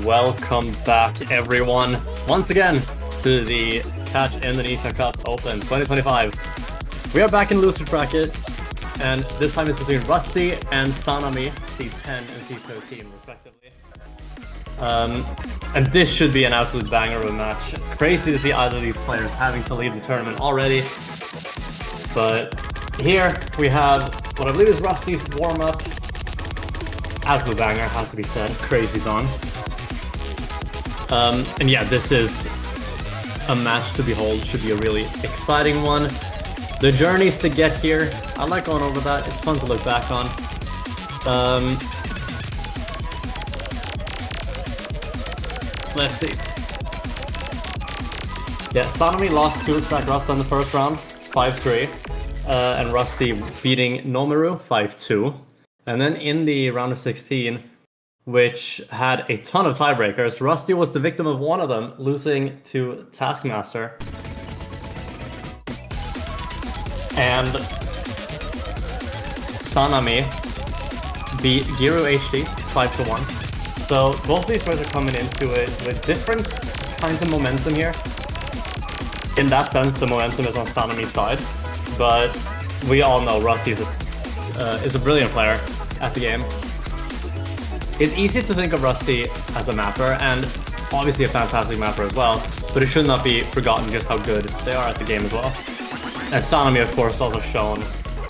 Welcome back, everyone, once again to the Catch Indonesia Cup Open 2025. We are back in loser bracket, and this time it's between Rustyy and Sanami, C10 and C13 respectively. And this should be an absolute banger of a match. Crazy to see either of these players having to leave the tournament already. But here we have what I believe is Rustyy's warm-up. Absolute banger, has to be said. Crazy song. And yeah, this is a match to behold. Should be a really exciting one. The journeys to get here, I like going over that. It's fun to look back on. Let's see. Yeah, Sanami lost to Rustyy in the first round, 5-3. And Rustyy beating Nomaru 5-2. And then in the round of 16, which had a ton of tiebreakers, Rustyy was the victim of one of them, losing to Taskmaster. And Sanami beat Giru HD 5-1. So both these players are coming into it with different kinds of momentum here. In that sense, the momentum is on Sanami's side, but we all know Rustyy is a brilliant player at the game. It's easy to think of Rustyy as a mapper, and obviously a fantastic mapper as well, but it should not be forgotten just how good they are at the game as well. And Sanami, of course, also shown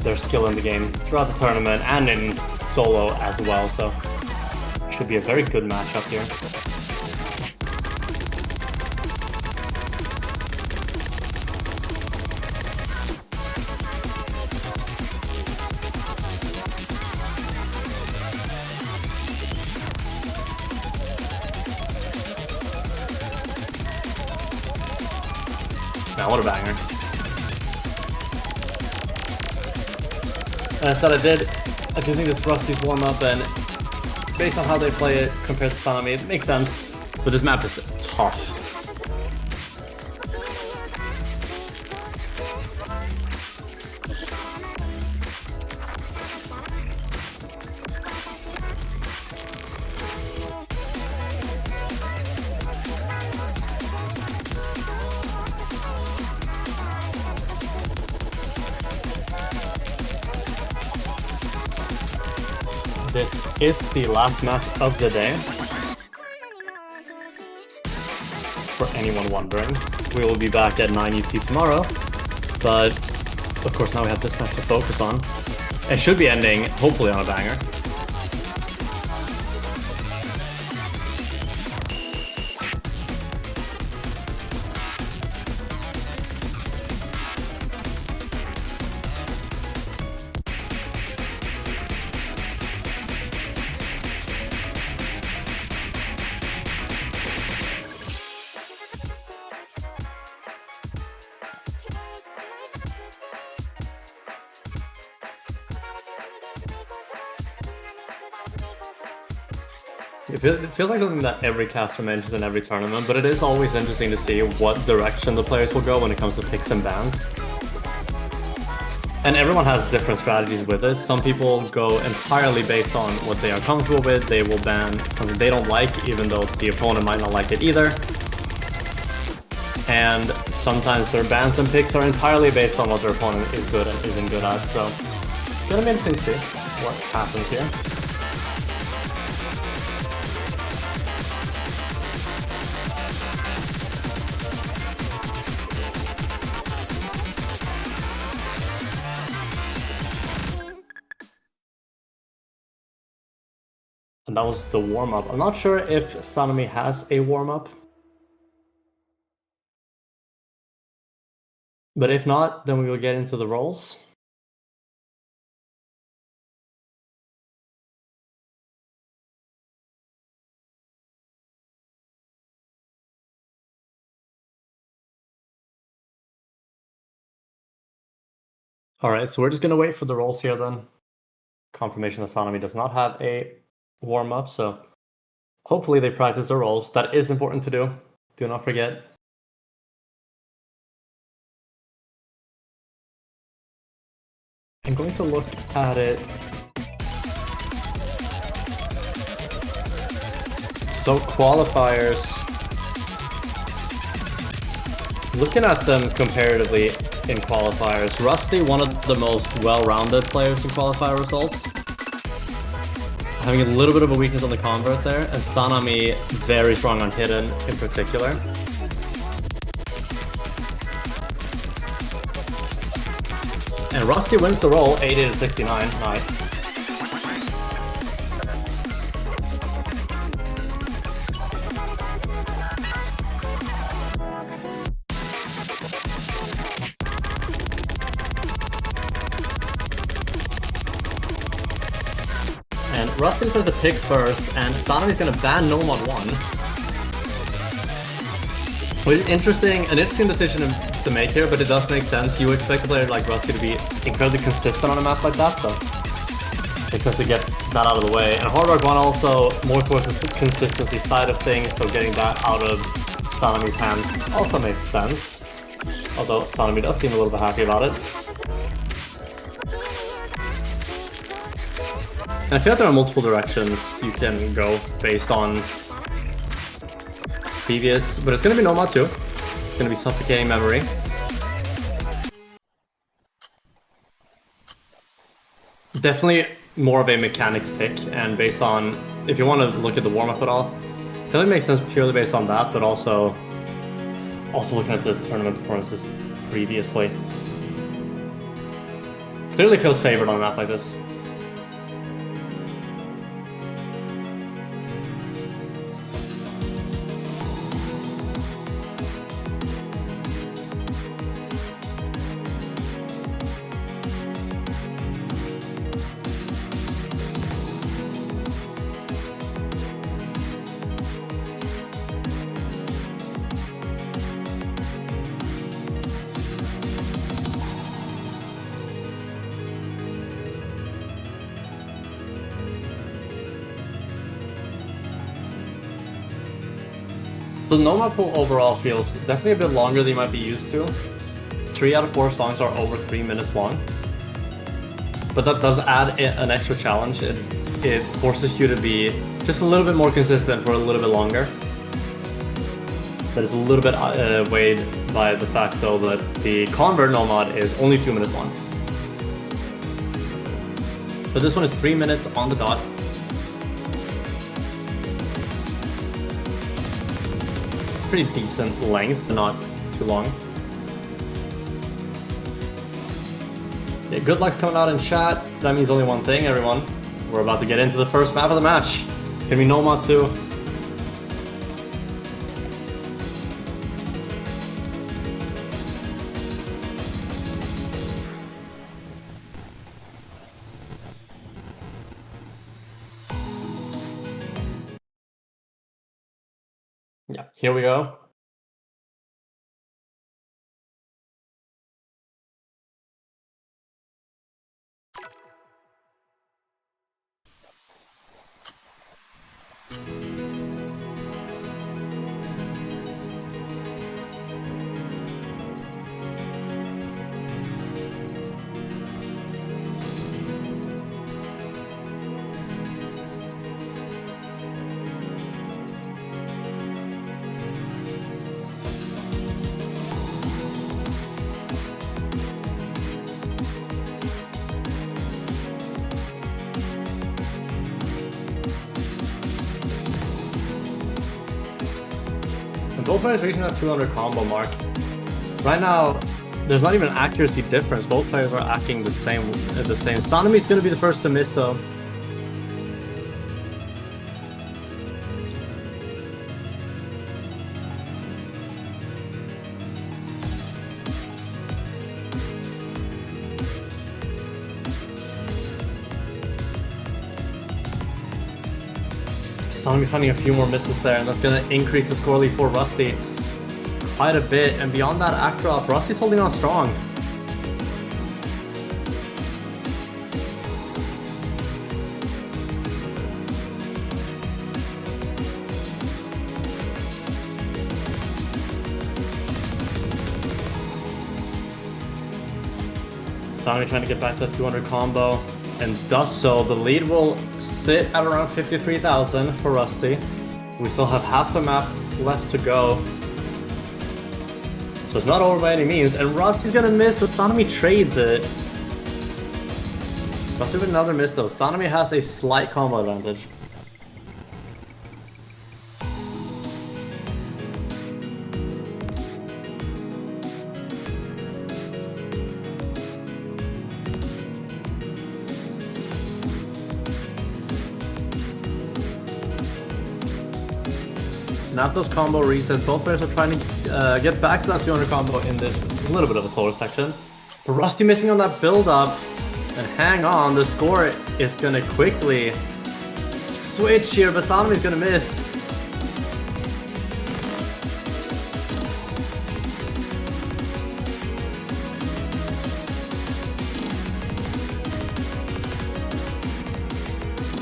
their skill in the game throughout the tournament and in solo as well, so it should be a very good matchup here. Now, what a banger. As I said, I do think this Rustyy's warm-up, and based on how they play it compared to Sanami, it makes sense, but this map is tough. This is the last match of the day. For anyone wondering, we will be back at 9 UT tomorrow, but of course now we have this match to focus on. It should be ending, hopefully, on a banger. It feels like something that every caster mentions in every tournament, but it is always interesting to see what direction the players will go when it comes to picks and bans. And everyone has different strategies with it. Some people go entirely based on what they are comfortable with. They will ban something they don't like, even though the opponent might not like it either. And sometimes their bans and picks are entirely based on what their opponent is good and isn't good at. So it's gonna be interesting to see what happens here. And that was the warm-up. I'm not sure if Sanami has a warm-up. But if not, then we will get into the roles. Alright, so we're just going to wait for the roles here then. Confirmation that Sanami does not have a warm-up, so hopefully they practice their roles. That is important to do. Do not forget. I'm going to look at it So qualifiers, looking at them comparatively in qualifiers, Rustyy, one of the most well-rounded players in qualifier results, having a little bit of a weakness on the convert there, and Sanami very strong on hidden in particular. And Rustyy wins the roll, 80 to 69, nice. And Rustyy says to pick first, and Sanami's gonna ban Nomad 1. Which is interesting, an interesting decision to make here, but it does make sense. You expect a player like Rustyy to be incredibly consistent on a map like that, so it's sense to get that out of the way. And Hard Rock 1 also more towards the consistency side of things, so getting that out of Sanami's hands also makes sense. Although Sanami does seem a little bit happy about it. And I feel like there are multiple directions you can go based on previous, but it's going to be Nomad too. It's going to be Suffocating Memory. Definitely more of a mechanics pick, and based on, if you want to look at the warm-up at all, it definitely makes sense purely based on that, but also looking at the tournament performances previously. Clearly feels favored on a map like this. The Nomad pool overall feels definitely a bit longer than you might be used to. 3 out of 4 songs are over 3 minutes long. But that does add an extra challenge. It forces you to be just a little bit more consistent for a little bit longer. That is a little bit weighed by the fact though that the Convert Nomad is only 2 minutes long. But this one is 3 minutes on the dot. Pretty decent length, but not too long. Yeah, good luck's coming out in chat. That means only one thing, everyone. We're about to get into the first map of the match. It's gonna be Nomad 2. Yeah, here we go. Both players reaching that 200 combo mark. Right now, there's not even an accuracy difference. Both players are acting the same. Sanami's gonna be the first to miss though. Sanami finding a few more misses there, and that's going to increase the score lead for Rustyy quite a bit. And beyond that act drop, Rustyy's holding on strong. Sanami trying to get back to that 200 combo, and does so. The lead will sit at around 53,000 for Rustyy. We still have half the map left to go. So it's not over by any means, and Rustyy's gonna miss, but Sanami trades it. Rusty with another miss though. Sanami has a slight combo advantage. Now those combo resets, both players are trying to get back to that 200 combo in this little bit of a slower section. But Rustyy missing on that build up. And hang on, the score is gonna quickly switch here, but Sanami's gonna miss.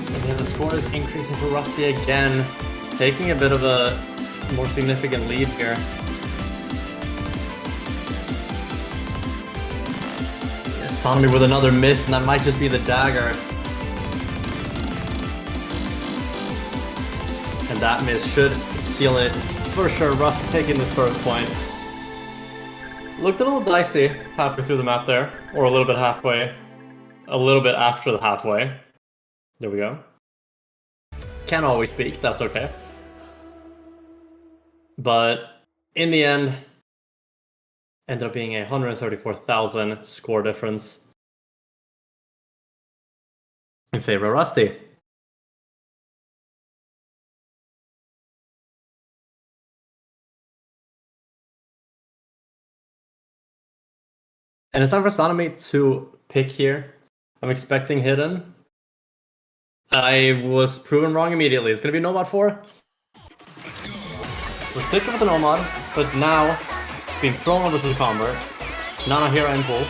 And then the score is increasing for Rustyy again, taking a bit of a more significant lead here. Sanami with another miss, and that might just be the dagger. And that miss should seal it for sure. Rustyy taking this first point. Looked a little dicey halfway through the map there, or a little bit halfway. A little bit after the halfway. There we go. Can't always speak, that's okay. But in the end, ended up being a 134,000 score difference in favor of Rustyy. And it's time for Sanami to pick here. I'm expecting hidden. I was proven wrong immediately. It's going to be Nomad 4. We're sticking with the Nomad, but now being thrown over to the convert. Nana here and pull.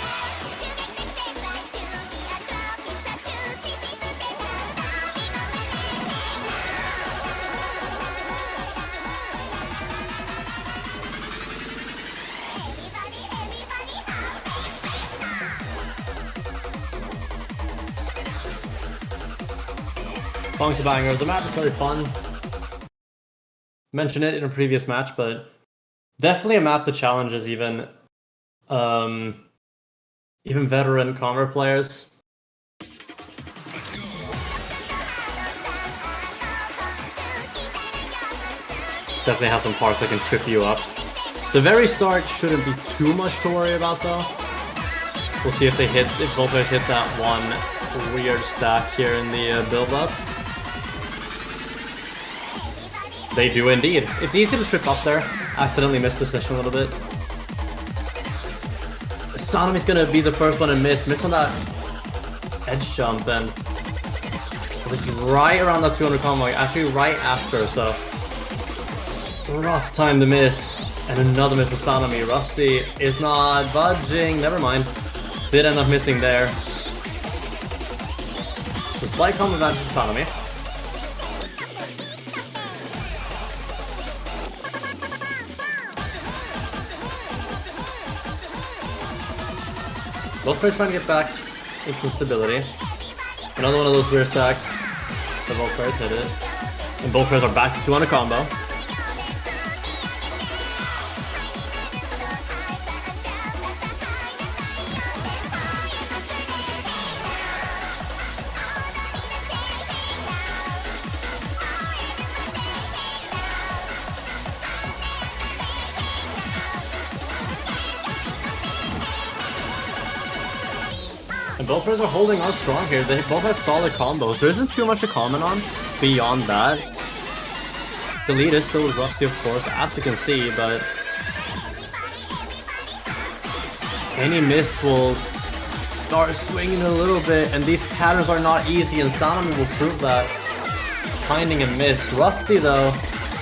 Song's a banger. The map is very fun. Mentioned it in a previous match, but definitely a map that challenges even veteran convert players. Definitely has some parts that can trip you up. The very start shouldn't be too much to worry about though. We'll see if both players hit that one weird stack here in the build-up. They do indeed. It's easy to trip up there. Accidentally miss position a little bit. Sanami's gonna be the first one to miss on that edge jump, and this is right around that 200 combo, actually right after, so rough time to miss. And another miss for Sanami. Rustyy is not budging, never mind. Did end up missing there. So slight combo advantage for Sanami. Both players trying to get back into stability. Another one of those weird stacks. So both players hit it. And both players are back to 200 combo. And both players are holding on strong here. They both have solid combos. There isn't too much to comment on beyond that. The lead is still with Rustyy, of course, as we can see, but any miss will start swinging a little bit, and these patterns are not easy, and Sanami will prove that. Finding a miss. Rustyy, though,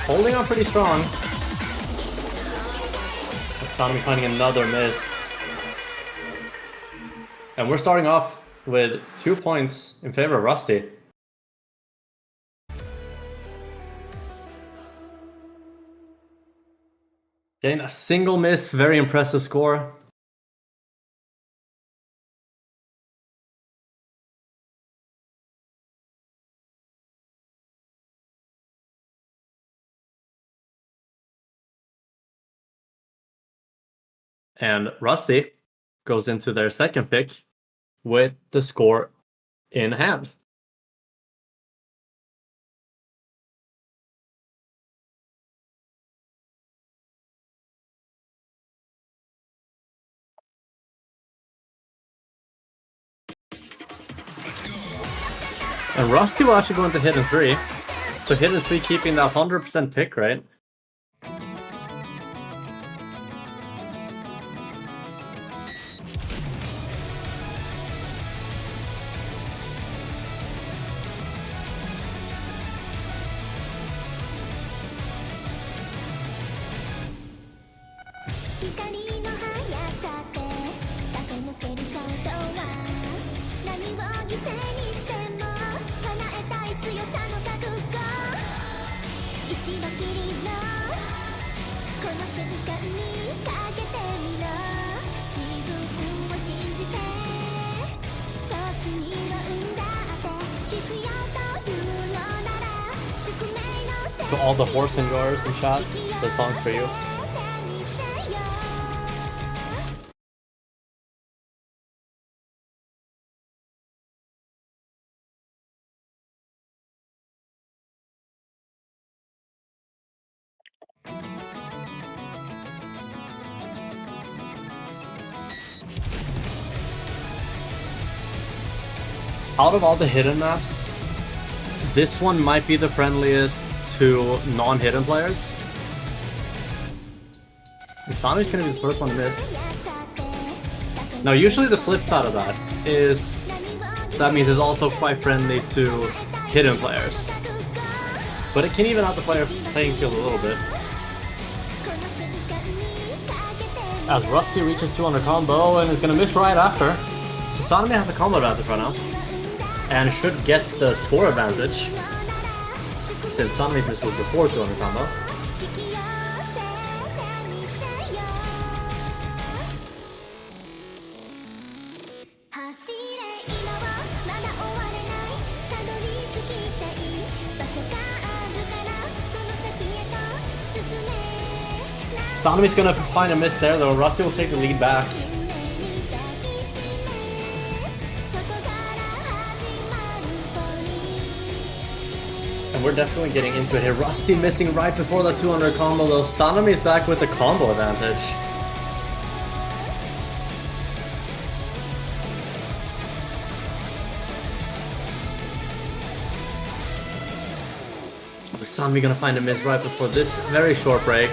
holding on pretty strong. And Sanami finding another miss. And we're starting off with 2 points in favor of Rustyy. Getting a single miss, very impressive score. And Rustyy goes into their second pick with the score in hand. And Rustyy will actually go into hidden 3. So hidden 3 keeping that 100% pick, right? To all the horse enjoyers in chat, the song's for you. Out of all the hidden maps, this one might be the friendliest to non-hidden players. Sanami's gonna be the first one to miss. Now, usually the flip side of that is that means it's also quite friendly to hidden players. But it can even out the playing field a little bit. As Rustyy reaches 200 combo and is gonna miss right after. So Sanami has a combo advantage right now. And should get the score advantage, since Sanami's missed was before 200 combo. Sanami's gonna find a miss there though. Rustyy will take the lead back. We're definitely getting into it here. Rustyy missing right before that 200 combo though. Sanami is back with the combo advantage. Sanami gonna find a miss right before this very short break.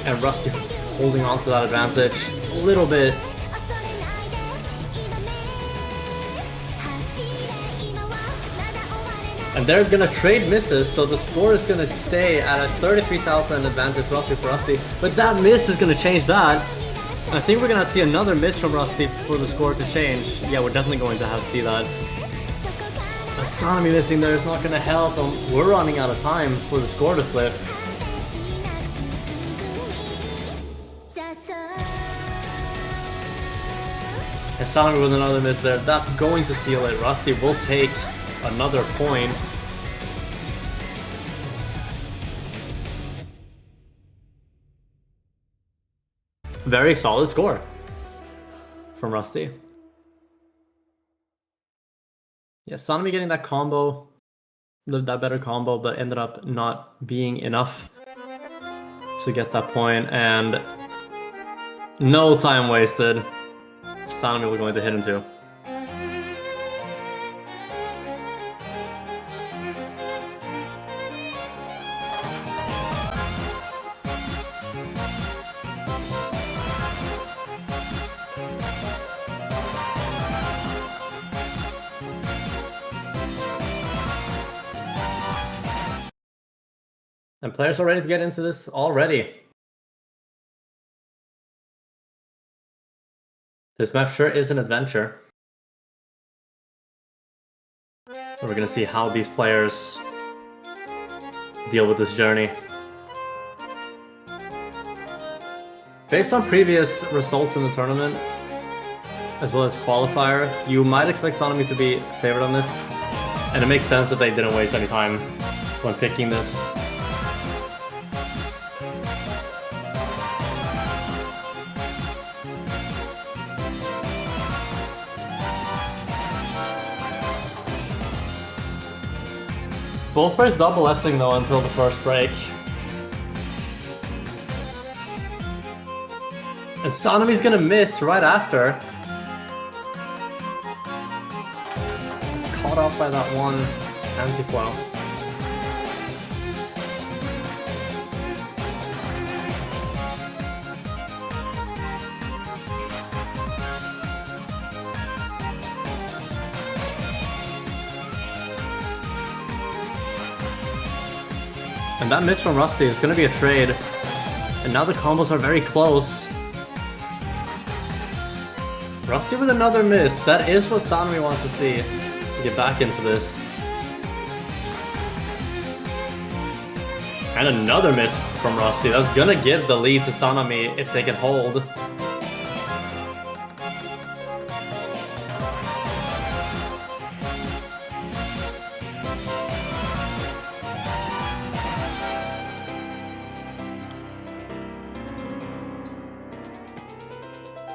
And Rustyy holding on to that advantage a little bit. And they're gonna trade misses, so the score is gonna stay at a 33,000 advantage roughly for Rustyy. But that miss is gonna change that. I think we're gonna see another miss from Rustyy for the score to change. Yeah, we're definitely going to have to see that. Sanami missing there is not gonna help. We're running out of time for the score to flip. And Sanami with another miss there. That's going to seal it. Rustyy will take another point. Very solid score from Rustyy. Yeah, Sanami getting that combo, that better combo, but ended up not being enough to get that point, and no time wasted. Sanami will go into hidden 2. And players are ready to get into this already. This map sure is an adventure. So we're gonna see how these players deal with this journey. Based on previous results in the tournament, as well as qualifier, you might expect Sanami to be favored on this. And it makes sense that they didn't waste any time when picking this. Both players double S-ing though until the first break. And Sanami's gonna miss right after. He's caught off by that one anti-flow. And that miss from Rustyy is gonna be a trade. And now the combos are very close. Rustyy with another miss. That is what Sanami wants to see. To get back into this. And another miss from Rustyy. That's gonna give the lead to Sanami if they can hold.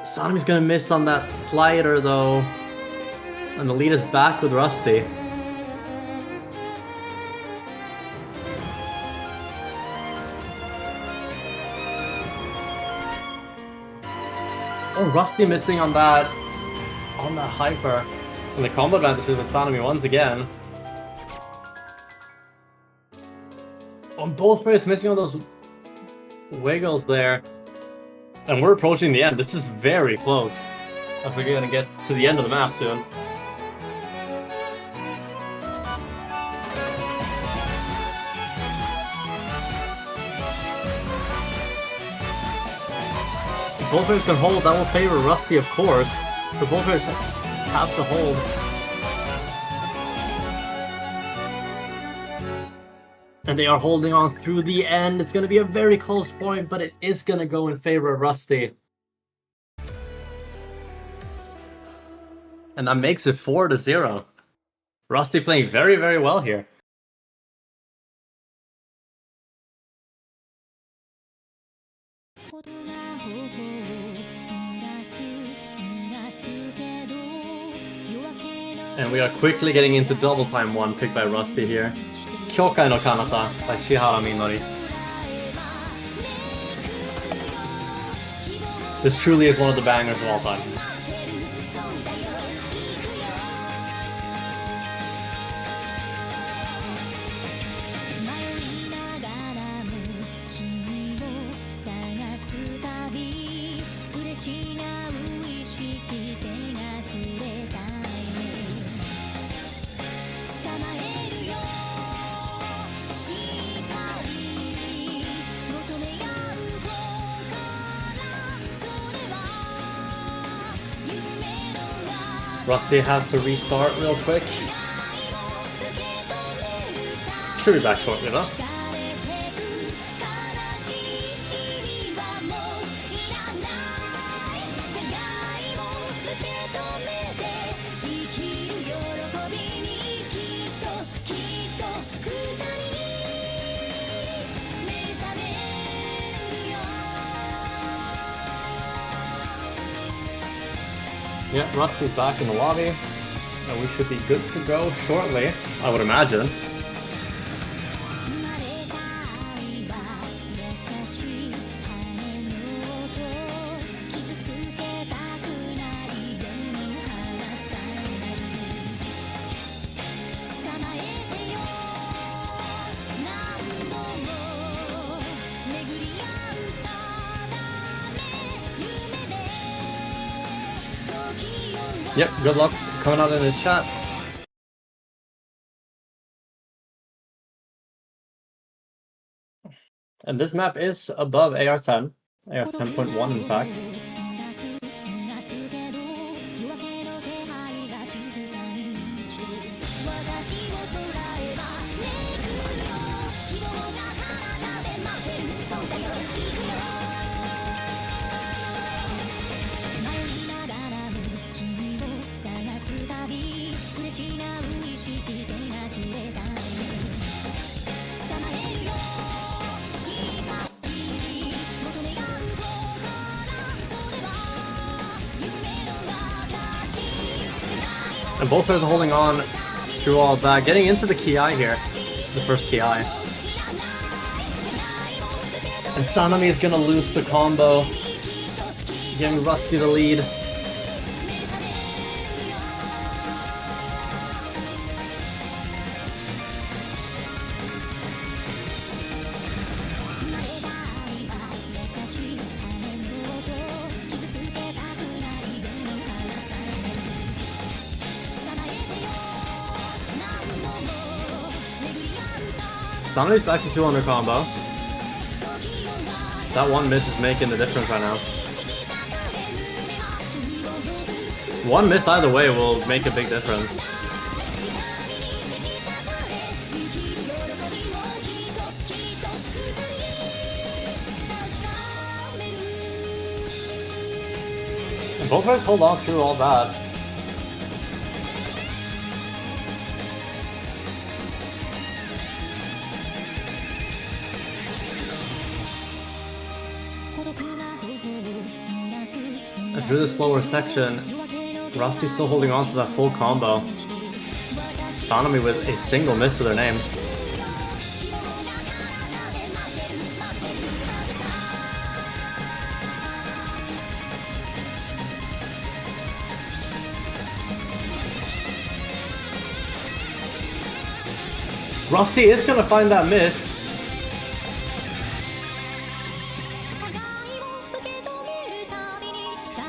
Sanami's gonna miss on that slider though. And the lead is back with Rustyy. Oh, Rustyy missing on that hyper. And the combo advantage is with Sanami once again. On both players missing on those wiggles there. And we're approaching the end. This is very close. As we're gonna get to the end of the map soon. If both players can hold, that will favor Rustyy, of course. But both players have to hold. And they are holding on through the end. It's going to be a very close point, but it is going to go in favor of Rustyy. And that makes it 4-0. Rustyy playing very, very well here. And we are quickly getting into double time 1 picked by Rustyy here. Kyokai no Kanata by Chihara Minori. This truly is one of the bangers of all time. Rustyy has to restart real quick. Should be back shortly though. Yeah, Rustyy's back in the lobby, and we should be good to go shortly, I would imagine. Yep, good luck coming out in the chat. And this map is above AR10, AR10.1 in fact. And both players are holding on through all of that. Getting into the Ki here. the first KI. And Sanami is gonna lose the combo, giving Rustyy the lead. Sanami's back to 200 combo. That one miss is making the difference right now. One miss either way will make a big difference. And both players hold on through all that. And through the slower section, Rustyy's still holding on to that full combo. Sanami with a single miss to their name. Rustyy is gonna find that miss.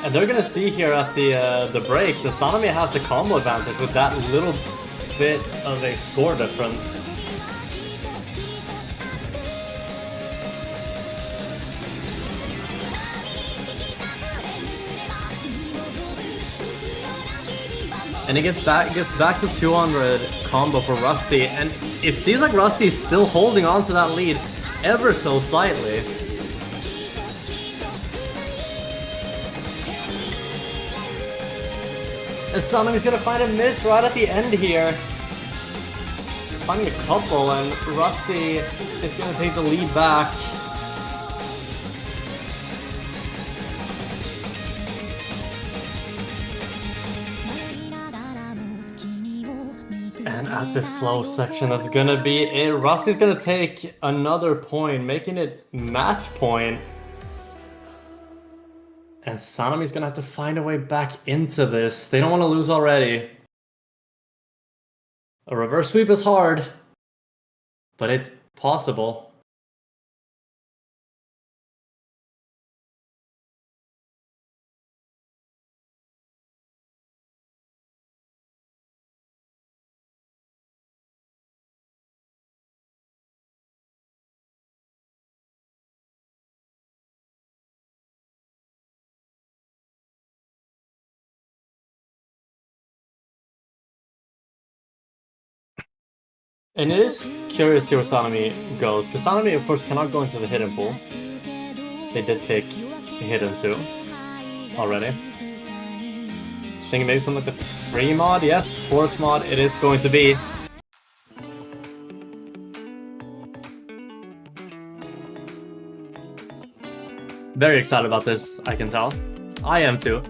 And they're gonna see here at the break, the Sanami has the combo advantage with that little bit of a score difference. And it gets back to 200 combo for Rustyy, and it seems like Rustyy is still holding on to that lead ever so slightly. And Sanami's gonna find a miss right at the end here. Finding a couple, and Rustyy is gonna take the lead back. And at this slow section, that's gonna be it. Rustyy's gonna take another point, making it match point. And Sanami's gonna have to find a way back into this. They don't want to lose already. A reverse sweep is hard, but it's possible. And it is curious to see where Sanami goes, because Sanami, of course, cannot go into the hidden pool. They did pick hidden too already. Think maybe something like the free mod? Yes, force mod it is going to be. Very excited about this, I can tell. I am too.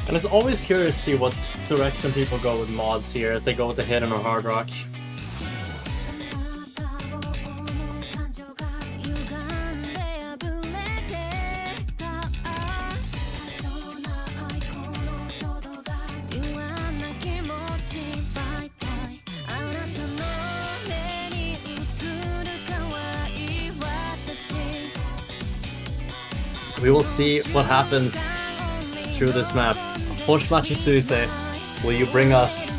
And it's always curious to see what direction people go with mods here, if they go with the hidden or hard rock. We will see what happens through this map. Push match Suicide. Will you bring us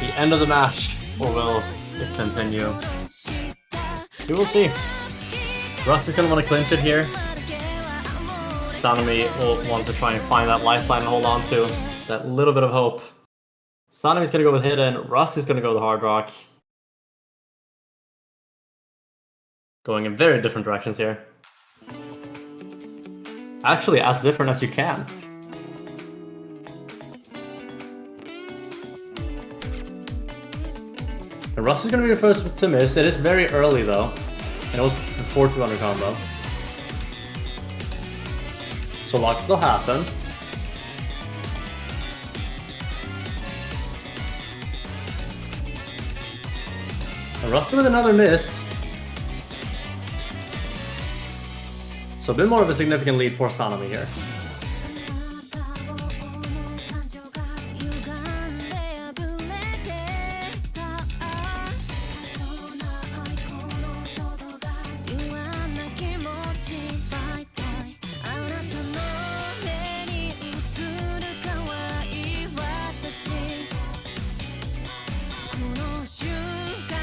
the end of the match, or will it continue? We will see. Rustyy's gonna want to clinch it here. Sanami will want to try and find that lifeline and hold on to that little bit of hope. Sanami's gonna go with hidden. Rustyy's gonna go with hard rock. Going in very different directions here. Actually, as different as you can. And Rusty's gonna be the first to miss. It is very early though. And it was before 200 combo. So lock still happen. And Rustyy with another miss. So a bit more of a significant lead for Sanami here.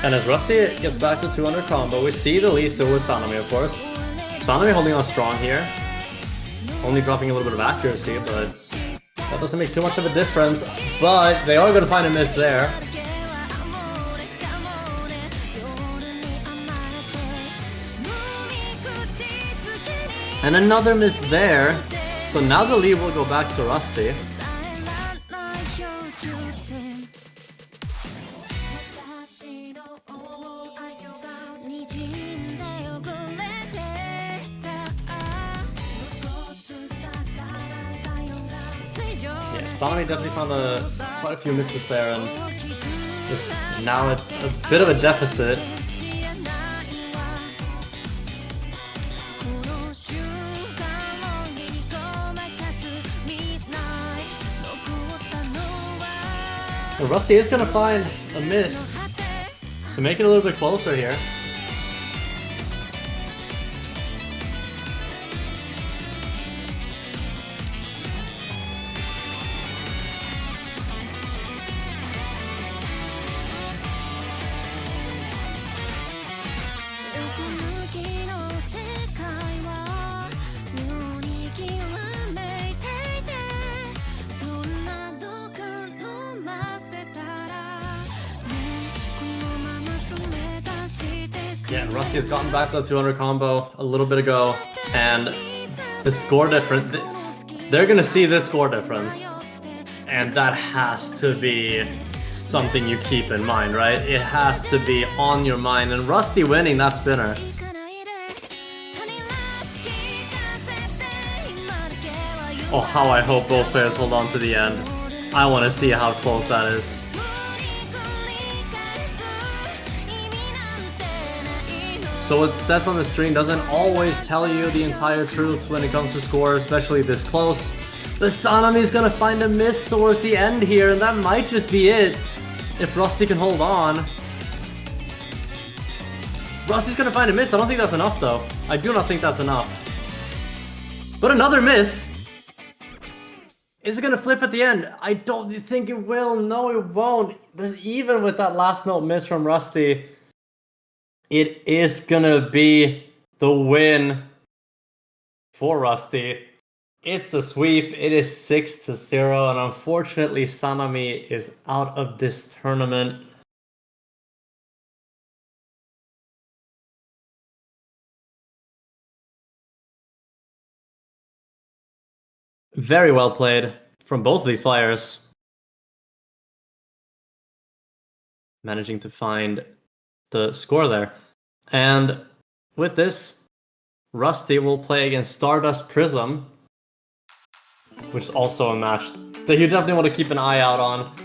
And as Rustyy gets back to 200 combo, we see the lead still with Sanami, of course. Sanami holding on strong here. Only dropping a little bit of accuracy, but that doesn't make too much of a difference. But they are going to find a miss there. And another miss there. So now the lead will go back to Rustyy. Sanami definitely found quite a few misses there, and is now at a bit of a deficit. Well, Rustyy is going to find a miss to make it a little bit closer here. Yeah, Rustyy has gotten back to the 200 combo a little bit ago, and the score difference, they're gonna see this score difference, and that has to be something you keep in mind, right? It has to be on your mind, and Rustyy winning that spinner. Oh, how I hope both players hold on to the end. I want to see how close that is. So what it says on the screen doesn't always tell you the entire truth when it comes to score, especially this close. The Sanami is gonna find a miss towards the end here, and that might just be it if Rustyy can hold on. Rustyy's gonna find a miss. I don't think that's enough though. I do not think that's enough. But another miss. Is it gonna flip at the end? I don't think it will. No, it won't. But even with that last note miss from Rustyy, it is gonna be the win for Rustyy. It's a sweep. It is 6-0, and unfortunately Sanami is out of this tournament. Very well played from both of these players. Managing to find the score there. And with this, Rustyy will play against Stardust Prism, which is also a match that you definitely want to keep an eye out on.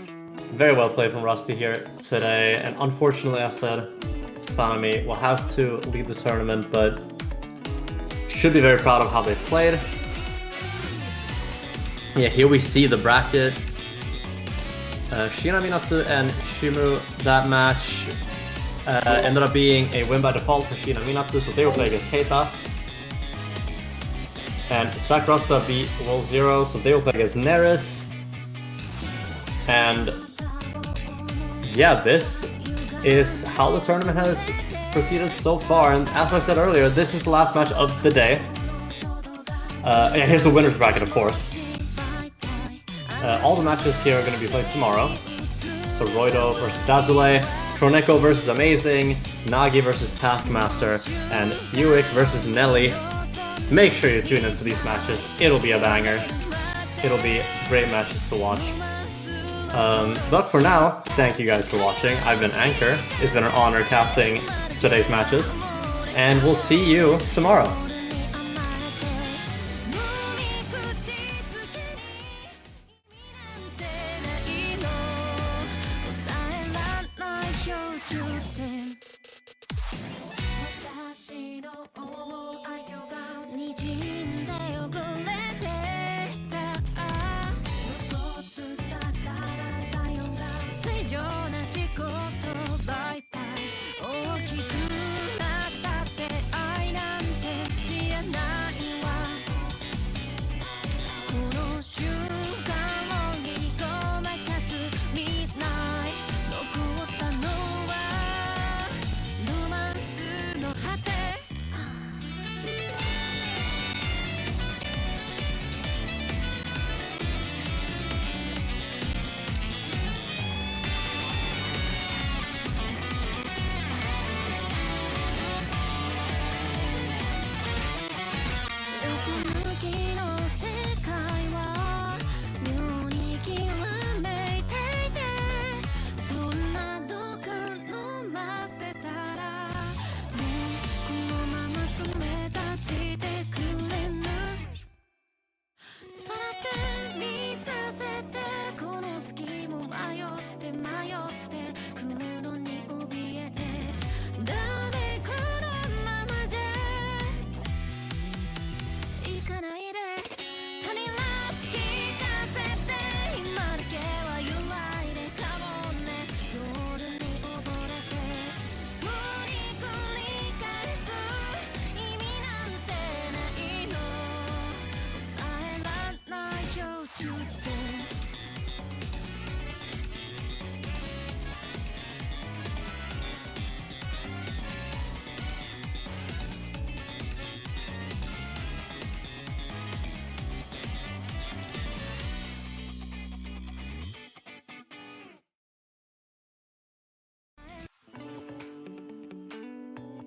Very well played from Rustyy here today, and unfortunately, as I said, Sanami will have to lead the tournament, but should be very proud of how they played. Yeah, here we see the bracket. Shiina Minatsu and Shimu, that match ended up being a win by default for Shiina Minatsu, so they will play against Keita. And Sakurasta beat Will Zero, so they will play against Neris. And yeah, this is how the tournament has proceeded so far. And as I said earlier, this is the last match of the day. And here's the winner's bracket, of course. All the matches here are going to be played tomorrow. So Roido versus Dazule, Kroneko versus Amazing, Nagi versus Taskmaster, and Buick versus Nelly. Make sure you tune into these matches. It'll be a banger. It'll be great matches to watch. But for now, thank you guys for watching. I've been Anchor. It's been an honor casting today's matches. And we'll see you tomorrow.